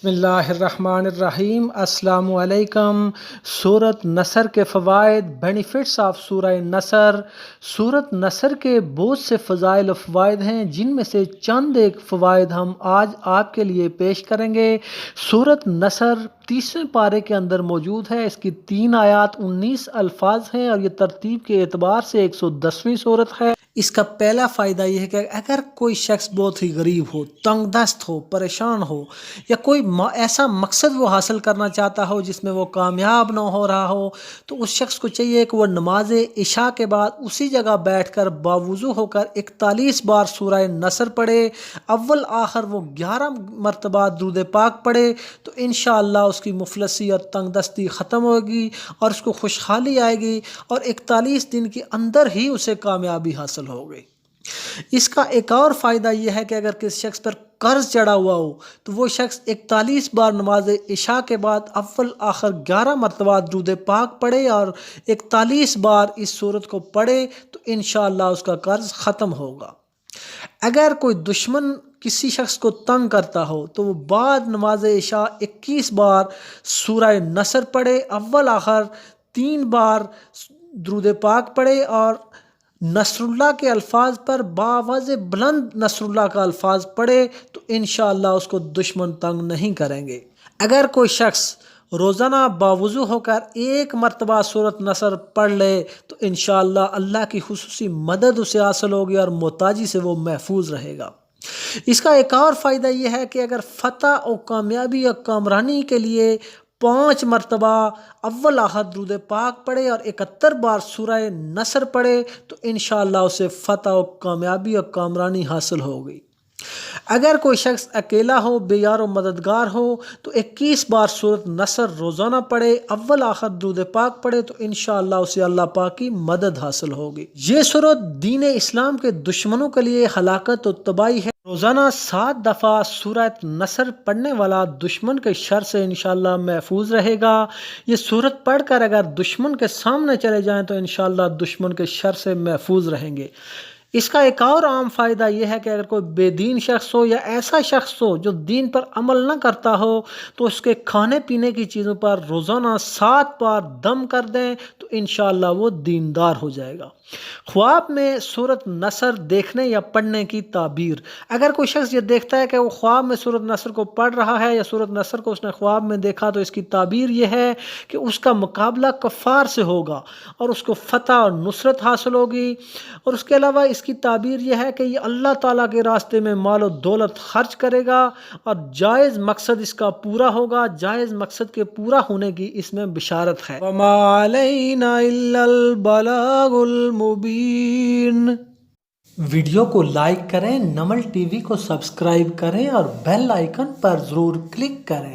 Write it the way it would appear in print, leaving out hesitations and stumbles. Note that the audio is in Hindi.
बिस्मिल्लाहिर्रहमानिर्रहीम अस्सलामुअलैकुम। सूरत नसर के फ़वाइद, बेनिफिट्स ऑफ सूरह नसर। सूरत नसर के बहुत से फ़ज़ाइल और फ़वाइद हैं, जिनमें से चंद एक फ़वाइद हम आज आपके लिए पेश करेंगे। सूरत नसर 30वें पारे के अंदर मौजूद है। इसकी 3 आयात 19 अल्फाज हैं और ये तरतीब के एतबार से 110वीं सूरत है। इसका पहला फ़ायदा यह है कि अगर कोई शख्स बहुत ही गरीब हो, तंगदस्त हो, परेशान हो, या कोई ऐसा मकसद वो हासिल करना चाहता हो जिसमें वो कामयाब ना हो रहा हो, तो उस शख्स को चाहिए कि वो नमाज इशा के बाद उसी जगह बैठकर बावुज़ू होकर 41 बार सूरह नसर पढ़े। अव्वल आखिर वो 11 मरतबा दुरूद पाक पढ़े, तो इंशाअल्लाह उसकी मुफलसी और तंगदस्ती ख़त्म होगी और उसको खुशहाली आएगी और 41 दिन के अंदर ही उसे कामयाबी हासिल हो गई। इसका एक और फ़ायदा यह है कि अगर किसी शख्स पर कर्ज चढ़ा हुआ हो, तो वो शख्स 41 बार नमाज इशा के बाद अव्वल आखिर 11 मरतबा दुरूद पाक पढ़े और 41 बार इस सूरत को पढ़े, तो इंशाअल्लाह उसका कर्ज ख़त्म होगा। अगर कोई दुश्मन किसी शख्स को तंग करता हो, तो वो बाद नमाज इशा 21 बार सूरह नसर पढ़े, अव्वल आखिर 3 बार दुरूद पाक पढ़े और नसरुल्लाह के अल्फाज पर बावज़ बुलंद नसरुल्लाह का अल्फाज पढ़े, तो इंशाअल्लाह उसको दुश्मन तंग नहीं करेंगे। अगर कोई शख्स रोज़ाना बावुज़ू होकर 1 मरतबा सूरत नसर पढ़ ले, तो इंशाअल्लाह अल्लाह की खुसूसी मदद उसे हासिल होगी और मोहताजी से वो महफूज रहेगा। इसका एक और फ़ायदा यह है कि अगर फ़तह और कामयाबी और कामरानी के लिए 5 मरतबा अव्वल आखिर दुरूद पाक पढ़े और 71 बार सूरह नसर पढ़े, तो इंशाअल्लाह उसे फ़तह और कामयाबी और कामरानी हासिल होगी। अगर कोई शख्स अकेला हो, बेयार व मददगार हो, तो 21 बार सूरत नसर रोज़ाना पढ़े, अव्वल आखिर दुरूद पाक पढ़े, तो इंशाअल्लाह उसे अल्लाह पाक की मदद हासिल होगी। ये सूरत दीन इस्लाम के दुश्मनों के लिए हलाकत और तबाही है। रोज़ाना 7 दफ़ा सूरत नसर पढ़ने वाला दुश्मन के शर से इंशाअल्लाह महफूज रहेगा। ये सूरत पढ़कर अगर दुश्मन के सामने चले जाएं, तो इंशाअल्लाह दुश्मन के शर से महफूज रहेंगे। इसका एक और आम फ़ायदा यह है कि अगर कोई बेदीन शख्स हो या ऐसा शख्स हो जो दीन पर अमल न करता हो, तो उसके खाने पीने की चीज़ों पर रोज़ाना 7 बार दम कर दें, तो इंशाअल्लाह वो दीनदार हो जाएगा। ख्वाब में सूरत नसर देखने या पढ़ने की ताबीर। अगर कोई शख्स ये देखता है कि वो ख्वाब में सूरत नसर को पढ़ रहा है या सूरत नसर को उसने ख्वाब में देखा, तो इसकी ताबीर यह है कि उसका मुकाबला कफ़ार से होगा और उसको फ़तह और नुसरत हासिल होगी। और उसके अलावा इसकी ताबीर यह है कि ये अल्लाह ताला के रास्ते में माल और दौलत खर्च करेगा और जायज़ मकसद इसका पूरा होगा। जायज़ मकसद के पूरा होने की इसमें बिशारत है। वमा अलैना इल्लल बलागुल मुबीन। वीडियो को लाइक करें, नमल टीवी को सब्सक्राइब करें और बेल आइकन पर ज़रूर क्लिक करें।